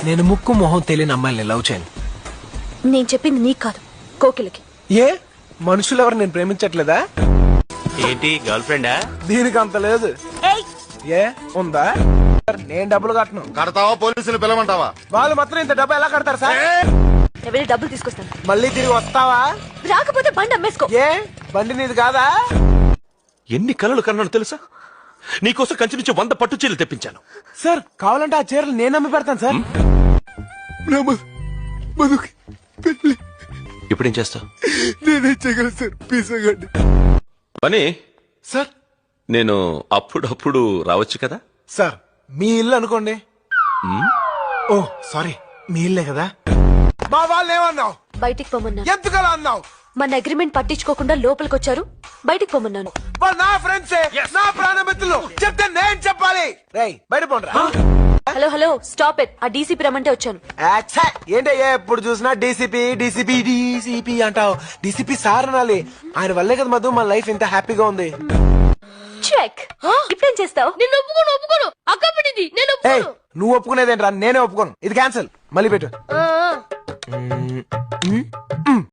నేను ముక్కు మొహం తెలియని అమ్మాయిని లవ్ చేయను. నేను చెప్పింది నీకు కాదు, కోకిలకి. ఏ మనుషులు ఎవరు నేను ప్రేమించట్లేదా? ఏంటి గర్ల్ ఫ్రెండా? దీనికి అంత లేదు. ఏ ఉందా? నేను డబ్బులు కట్టను. కడతావా పోలీసులు పిలవమంటావా? వాళ్ళు మాత్రం ఇంత డబ్బు ఎలా కడతారు సార్? నేను వెళ్ళి డబ్బులు తీసుకొస్తాను. మళ్ళీ తిరిగి వస్తావా? రాకపోతే బండి అమ్మేసుకో. ఏ బండి నీది కాదా? ఎన్ని కలలు కన్నాను తెలుసా? నీకోసం కంచి నుంచి 100 పట్టు చీరలు తెప్పించాను. సార్ కావాలంటే ఆ చీరలు నేను అమ్మి పెడతాను సార్. ఇప్పుడేం చేస్తావు? నేనే చేయగలను సార్, పీసగండి. పని సార్ నేను అప్పుడప్పుడు రావచ్చు కదా? సార్ మీ ఇల్లు అనుకోండి. ఓ సారీ, మీ ఇల్లే కదా. మా వాళ్ళు ఏమన్నావు? బయటికి పొమ్మన్నాను. ఎందుకలా అన్నావు? మన అగ్రిమెంట్ పట్టించుకోకుండా లోపలికి వచ్చారు, బయటికి పొమ్మన్నాను. వాళ్ళు నా ఫ్రెండ్సే, నా ప్రాణమిత్రులు. చెప్తే నేను చెప్పాలి. రేయ్ బయట పోండ్రా. Hello hello stop it. ఆ డీసీపీ రమ్మంటే వచ్చాను. ఏంటయ్యా ఎప్పుడు చూసినా డీసీపీ డీసీపీ డీసీపీ అంటావు? డీసీపీ సార్ అనాలి. ఆయన వల్లే కదా మధు మన లైఫ్ ఇంత హ్యాపీగా ఉంది. చెక్. ఇప్పుడేం చేస్తావు? నేను ఒప్పుకోను అక్క పెట్టింది, నేను ఏయ్ ఒప్పుకోను. నువ్వు ఒప్పుకునేదేంట్రా? నేనే ఒప్పుకోను. ఇది క్యాన్సిల్. మళ్ళీ పెట్టు.